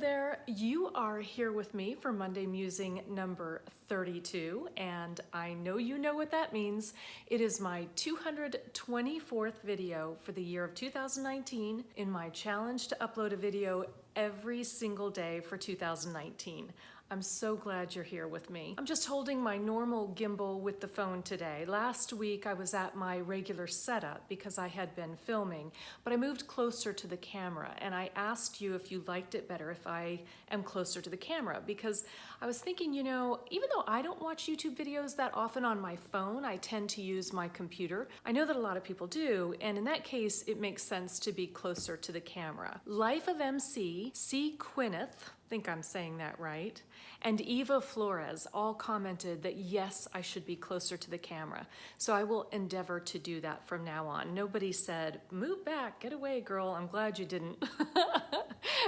there, you are here with me for Monday Musing number 32, and I know you know what that means. It is my 224th video for the year of 2019 in my challenge to upload a video every single day for 2019. I'm so glad you're here with me. I'm just holding my normal gimbal with the phone today. Last week I was at my regular setup because I had been filming, but I moved closer to the camera and I asked you if you liked it better if I am closer to the camera, because I was thinking, you know, even though I don't watch YouTube videos that often on my phone, I tend to use my computer. I know that a lot of people do, and in that case it makes sense to be closer to the camera. Life of MC, C. Quineth, I think I'm saying that right, and Eva Flores all commented that yes, I should be closer to the camera. So I will endeavor to do that from now on. Nobody said, move back, get away, girl. I'm glad you didn't.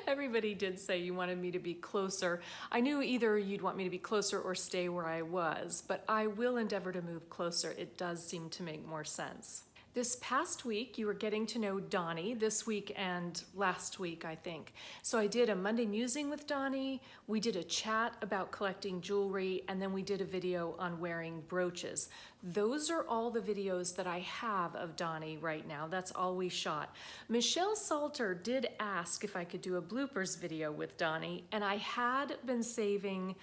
Everybody did say you wanted me to be closer. I knew either you'd want me to be closer or stay where I was, but I will endeavor to move closer. It does seem to make more sense. This past week, you were getting to know Donnie, this week and last week, I think. So I did a Monday Musing with Donnie, we did a chat about collecting jewelry, and then we did a video on wearing brooches. Those are all the videos that I have of Donnie right now. That's all we shot. Michelle Salter did ask if I could do a bloopers video with Donnie, and I had been saving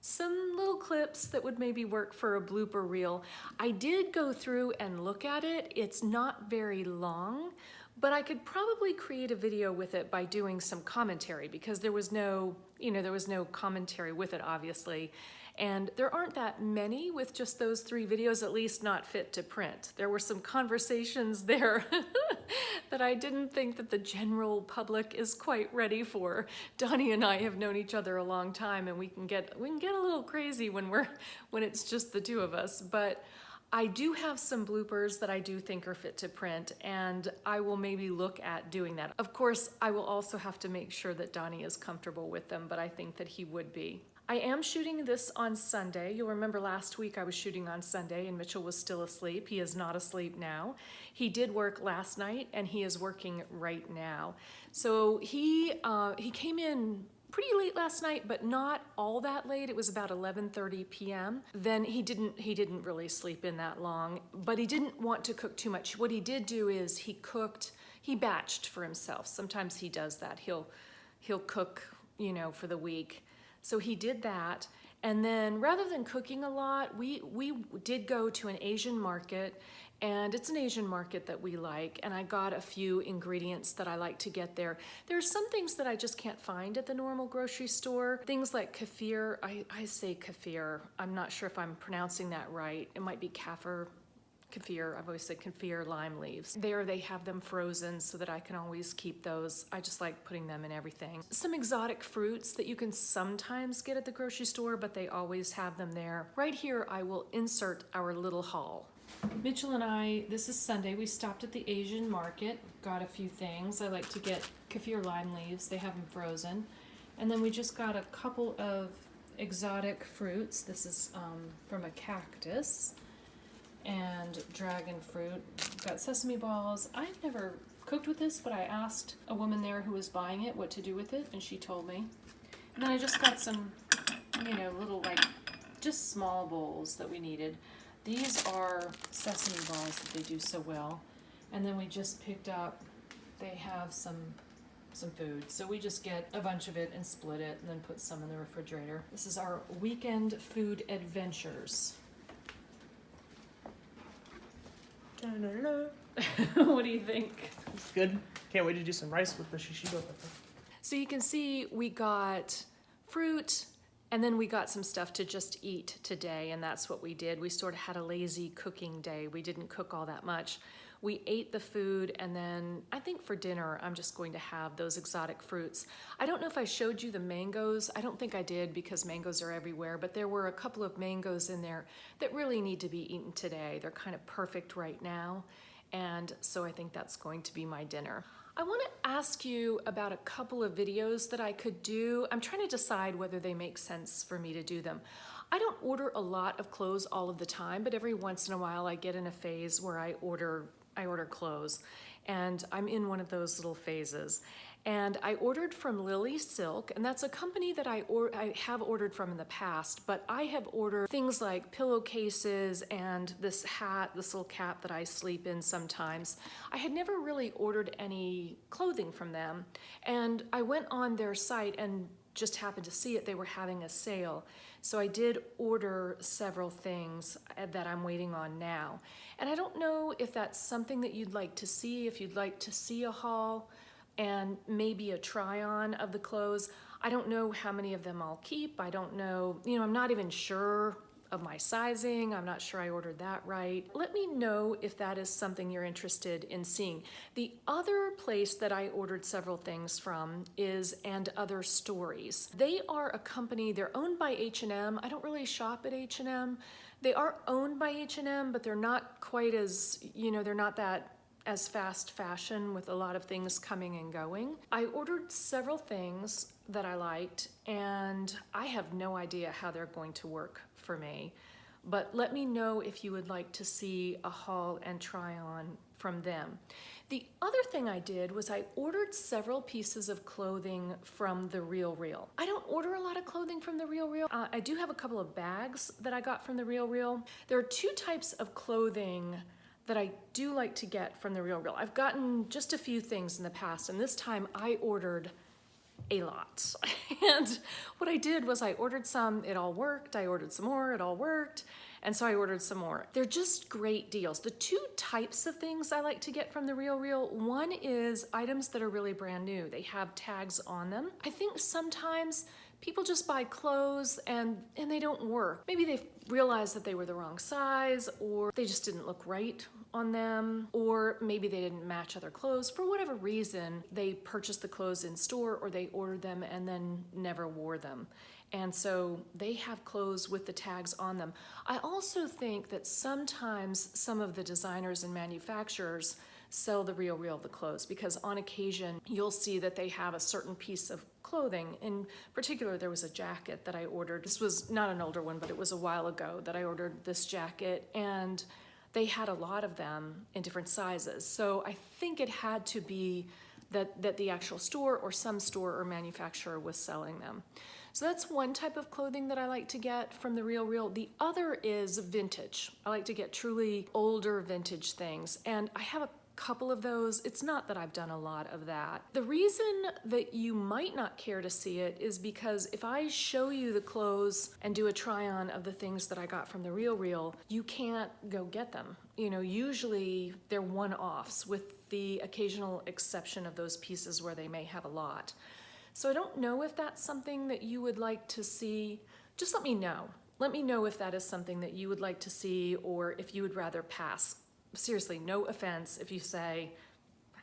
some little clips that would maybe work for a blooper reel. I did go through and look at it. It's not very long, but I could probably create a video with it by doing some commentary, because there was no, there was no commentary with it, obviously. And there aren't that many with just those 3 videos, at least not fit to print. There were some conversations there that I didn't think that the general public is quite ready for. Donnie and I have known each other a long time, and we can get a little crazy when it's just the 2 of us. But I do have some bloopers that I do think are fit to print, and I will maybe look at doing that. Of course, I will also have to make sure that Donnie is comfortable with them, but I think that he would be. I am shooting this on Sunday. You'll remember last week I was shooting on Sunday and Mitchell was still asleep. He is not asleep now. He did work last night and he is working right now. So he came in pretty late last night, but not all that late. It was about 11:30 p.m. Then he didn't really sleep in that long, but he didn't want to cook too much. What he did do is he batched for himself. Sometimes he does that. He'll cook, for the week. So he did that, and then rather than cooking a lot, we did go to an Asian market, and it's an Asian market that we like, and I got a few ingredients that I like to get there. There's some things that I just can't find at the normal grocery store. Things like kefir, I say kefir, I'm not sure if I'm pronouncing that right. It might be kefir. I've always said kefir lime leaves. There they have them frozen so that I can always keep those. I just like putting them in everything. Some exotic fruits that you can sometimes get at the grocery store, but they always have them there. Right here I will insert our little haul. Mitchell and I, this is Sunday, we stopped at the Asian market, got a few things. I like to get kefir lime leaves, they have them frozen. And then we just got a couple of exotic fruits. This is from a cactus. And dragon fruit. Got sesame balls. I've never cooked with this, but I asked a woman there who was buying it what to do with it, and she told me. And then I just got some, little, just small bowls that we needed. These are sesame balls that they do so well. And then we just picked up, they have some food. So we just get a bunch of it and split it and then put some in the refrigerator. This is our weekend food adventures. What do you think? It's good. Can't wait to do some rice with the shishido pepper. So you can see we got fruit, and then we got some stuff to just eat today, and that's what we did. We sort of had a lazy cooking day. We didn't cook all that much. We ate the food, and then I think for dinner I'm just going to have those exotic fruits. I don't know if I showed you the mangoes. I don't think I did because mangoes are everywhere, but there were a couple of mangoes in there that really need to be eaten today. They're kind of perfect right now, and so I think that's going to be my dinner. I want to ask you about a couple of videos that I could do. I'm trying to decide whether they make sense for me to do them. I don't order a lot of clothes all of the time, but every once in a while I get in a phase where I order clothes. and I'm in one of those little phases. And I ordered from Lily Silk, and that's a company that I have ordered from in the past, but I have ordered things like pillowcases and this hat, this little cap that I sleep in sometimes. I had never really ordered any clothing from them, and I went on their site and just happened to see it. They were having a sale. So I did order several things that I'm waiting on now. And I don't know if that's something that you'd like to see, if you'd like to see a haul and maybe a try on of the clothes. I don't know how many of them I'll keep. I don't know, I'm not even sure of my sizing. I'm not sure I ordered that right. Let me know if that is something you're interested in seeing. The other place that I ordered several things from is And Other Stories. They are a company, they're owned by H&M. I don't really shop at H&M. They are owned by H&M, but they're not quite as, they're not that as fast fashion with a lot of things coming and going. I ordered several things that I liked, and I have no idea how they're going to work for me. But let me know if you would like to see a haul and try on from them. The other thing I did was I ordered several pieces of clothing from The RealReal. I don't order a lot of clothing from The RealReal. I do have a couple of bags that I got from The RealReal. There are two types of clothing that I do like to get from The RealReal. I've gotten just a few things in the past, and this time I ordered a lot. And what I did was I ordered some, it all worked. I ordered some more, it all worked. And so I ordered some more. They're just great deals. The two types of things I like to get from The RealReal, one is items that are really brand new. They have tags on them. I think sometimes people just buy clothes and they don't work. Maybe they've realized that they were the wrong size, or they just didn't look right on them, or maybe they didn't match other clothes. For whatever reason, they purchased the clothes in store or they ordered them and then never wore them. And so they have clothes with the tags on them. I also think that sometimes some of the designers and manufacturers sell The RealReal the clothes, because on occasion you'll see that they have a certain piece of clothing. In particular, there was a jacket that I ordered. This was not an older one, but it was a while ago that I ordered this jacket, and they had a lot of them in different sizes. So I think it had to be that the actual store or some store or manufacturer was selling them. So that's one type of clothing that I like to get from The RealReal. The other is vintage. I like to get truly older vintage things, and I have a couple of those. It's not that I've done a lot of that. The reason that you might not care to see it is because if I show you the clothes and do a try on of the things that I got from The RealReal, you can't go get them. Usually they're one-offs, with the occasional exception of those pieces where they may have a lot. So I don't know if that's something that you would like to see. Just let me know. Let me know if that is something that you would like to see, or if you would rather pass. Seriously, no offense if you say,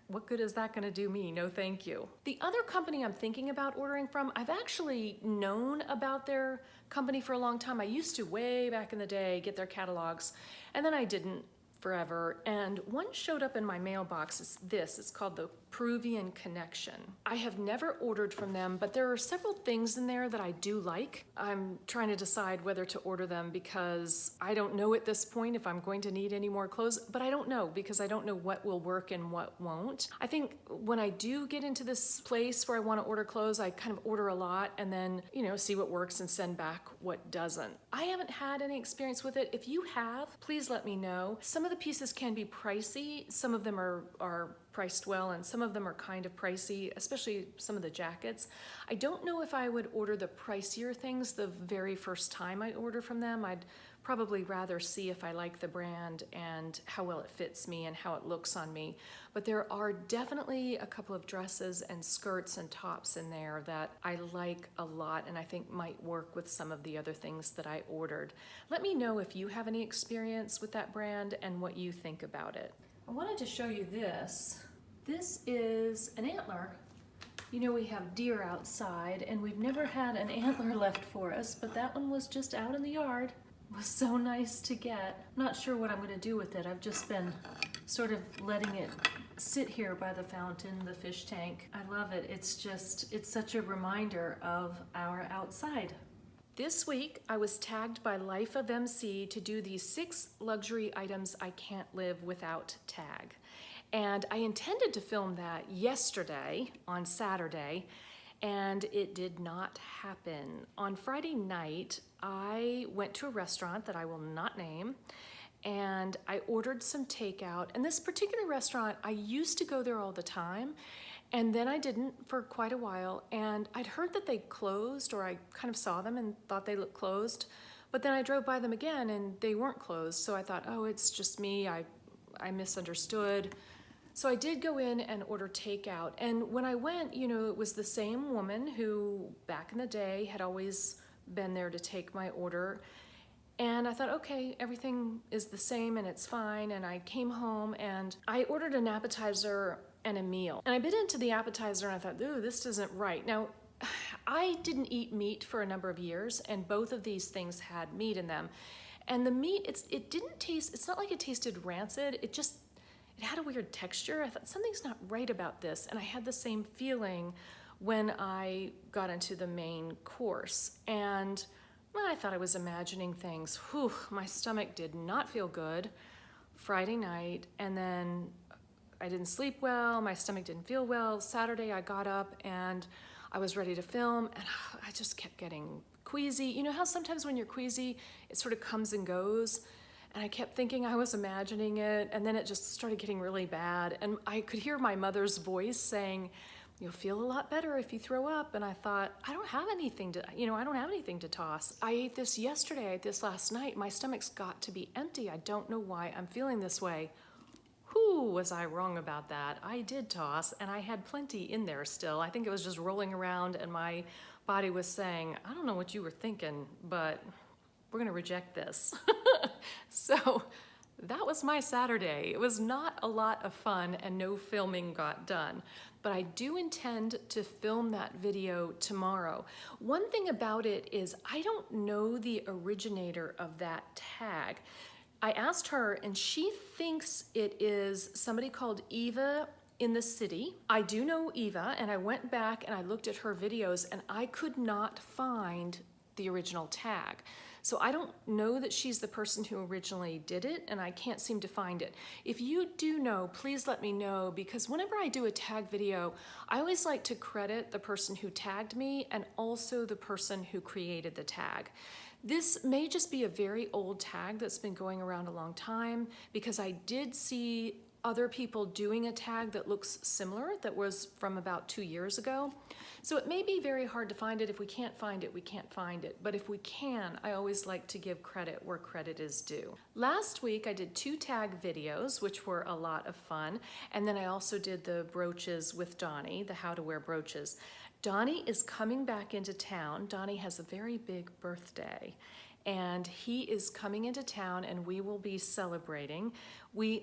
what good is that gonna do me? No, thank you. The other company I'm thinking about ordering from, I've actually known about their company for a long time. I used to, way back in the day, get their catalogs, and then I didn't forever. And one showed up in my mailbox. It's called the Peruvian Connection. I have never ordered from them, but there are several things in there that I do like. I'm trying to decide whether to order them, because I don't know at this point if I'm going to need any more clothes, but I don't know, because I don't know what will work and what won't. I think when I do get into this place where I want to order clothes, I kind of order a lot and then, see what works and send back what doesn't. I haven't had any experience with it. If you have, please let me know. Some of the pieces can be pricey. Some of them are priced well, and some of them are kind of pricey, especially some of the jackets. I don't know if I would order the pricier things the very first time I order from them. I'd probably rather see if I like the brand and how well it fits me and how it looks on me. But there are definitely a couple of dresses and skirts and tops in there that I like a lot and I think might work with some of the other things that I ordered. Let me know if you have any experience with that brand and what you think about it. I wanted to show you this. This is an antler. We have deer outside and we've never had an antler left for us, but that one was just out in the yard. It was so nice to get. I'm not sure what I'm gonna do with it. I've just been sort of letting it sit here by the fountain, the fish tank. I love it. It's such a reminder of our outside. This week, I was tagged by Life of MC to do the 6 luxury items I can't live without tag. And I intended to film that yesterday on Saturday, and it did not happen. On Friday night, I went to a restaurant that I will not name, and I ordered some takeout. And this particular restaurant, I used to go there all the time, and then I didn't for quite a while. And I'd heard that they closed, or I kind of saw them and thought they looked closed. But then I drove by them again and they weren't closed. So I thought, oh, it's just me. I misunderstood. So I did go in and order takeout. And when I went, you know, it was the same woman who back in the day had always been there to take my order. And I thought, okay, everything is the same and it's fine. And I came home and I ordered an appetizer and a meal. And I bit into the appetizer and I thought, ooh, this isn't right. Now, I didn't eat meat for a number of years, and both of these things had meat in them. And the meat, it didn't taste, it's not like it tasted rancid, it had a weird texture. I thought something's not right about this. And I had the same feeling when I got into the main course. And well, I thought I was imagining things. Whew, my stomach did not feel good Friday night, and then I didn't sleep well, my stomach didn't feel well. Saturday I got up and I was ready to film, and I just kept getting queasy. You know how sometimes when you're queasy, it sort of comes and goes? And I kept thinking I was imagining it, and then it just started getting really bad. And I could hear my mother's voice saying, you'll feel a lot better if you throw up. And I thought, I don't have anything to toss. I ate this yesterday, I ate this last night. My stomach's got to be empty. I don't know why I'm feeling this way. Whew, was I wrong about that? I did toss, and I had plenty in there still. I think it was just rolling around, and my body was saying, I don't know what you were thinking, but we're gonna reject this. So that was my Saturday. It was not a lot of fun, and no filming got done. But I do intend to film that video tomorrow. One thing about it is I don't know the originator of that tag. I asked her, and she thinks it is somebody called Eva in the city. I do know Eva, and I went back and I looked at her videos, and I could not find the original tag. So I don't know that she's the person who originally did it, and I can't seem to find it. If you do know, please let me know, because whenever I do a tag video, I always like to credit the person who tagged me and also the person who created the tag. This may just be a very old tag that's been going around a long time, because I did see other people doing a tag that looks similar that was from about 2 years ago. So it may be very hard to find it. If we can't find it, we can't find it. But if we can, I always like to give credit where credit is due. Last week I did 2 tag videos, which were a lot of fun. And then I also did the brooches with Donnie, the how to wear brooches. Donnie is coming back into town. Donnie has a very big birthday, and he is coming into town, and we will be celebrating.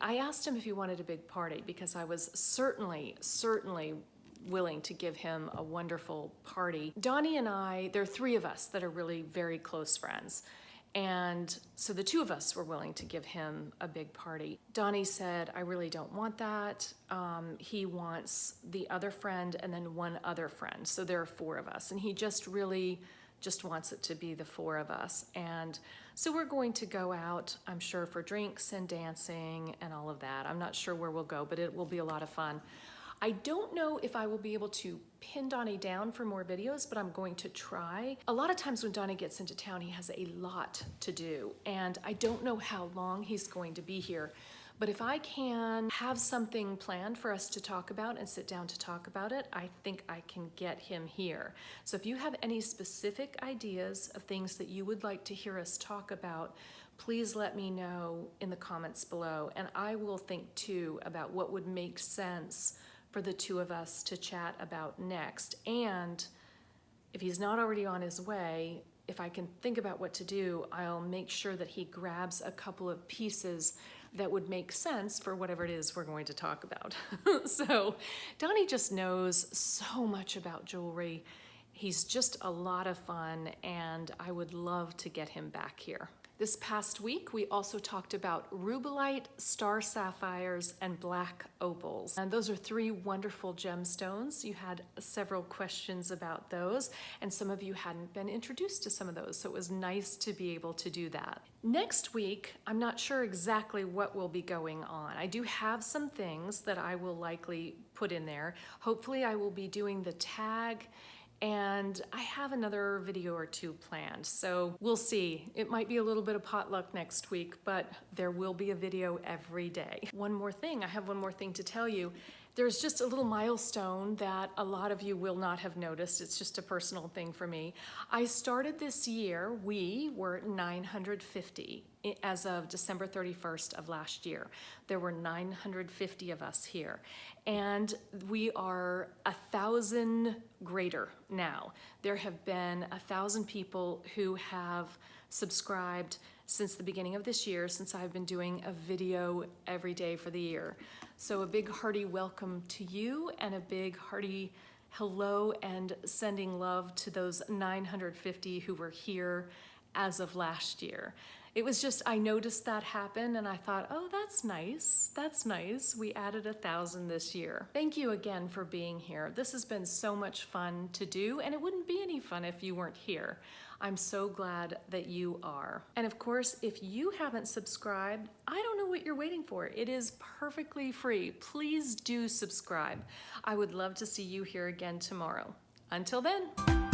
I asked him if he wanted a big party, because I was certainly willing to give him a wonderful party. Donnie and I, there are 3 of us that are really very close friends. And so the 2 of us were willing to give him a big party. Donnie said, I really don't want that. He wants the other friend and then 1 other friend. So there are 4 of us. And he just really wants it to be the 4 of us. And so we're going to go out, I'm sure, for drinks and dancing and all of that. I'm not sure where we'll go, but it will be a lot of fun. I don't know if I will be able to pin Donnie down for more videos, but I'm going to try. A lot of times when Donnie gets into town, he has a lot to do, and I don't know how long he's going to be here. But if I can have something planned for us to talk about and sit down to talk about it, I think I can get him here. So if you have any specific ideas of things that you would like to hear us talk about, please let me know in the comments below, and I will think too about what would make sense for the 2 of us to chat about next. And if he's not already on his way, if I can think about what to do, I'll make sure that he grabs a couple of pieces that would make sense for whatever it is we're going to talk about. So Donnie just knows so much about jewelry. He's just a lot of fun, and I would love to get him back here. This past week, we also talked about rubellite, star sapphires, and black opals. And those are three wonderful gemstones. You had several questions about those, and some of you hadn't been introduced to some of those, so it was nice to be able to do that. Next week, I'm not sure exactly what will be going on. I do have some things that I will likely put in there. Hopefully, I will be doing the tag, and I have another video or two planned, so we'll see. It might be a little bit of potluck next week, but there will be a video every day. I have one more thing to tell you. There's just a little milestone that a lot of you will not have noticed. It's just a personal thing for me. I started this year, we were 950 as of December 31st of last year. There were 950 of us here, and we are 1,000 greater now. There have been 1,000 people who have subscribed since the beginning of this year, since I've been doing a video every day for the year. So a big hearty welcome to you, and a big hearty hello and sending love to those 950 who were here as of last year. It was just, I noticed that happen and I thought, oh, that's nice. That's nice. We added 1,000 this year. Thank you again for being here. This has been so much fun to do, and it wouldn't be any fun if you weren't here. I'm so glad that you are. And of course, if you haven't subscribed, I don't know what you're waiting for. It is perfectly free. Please do subscribe. I would love to see you here again tomorrow. Until then.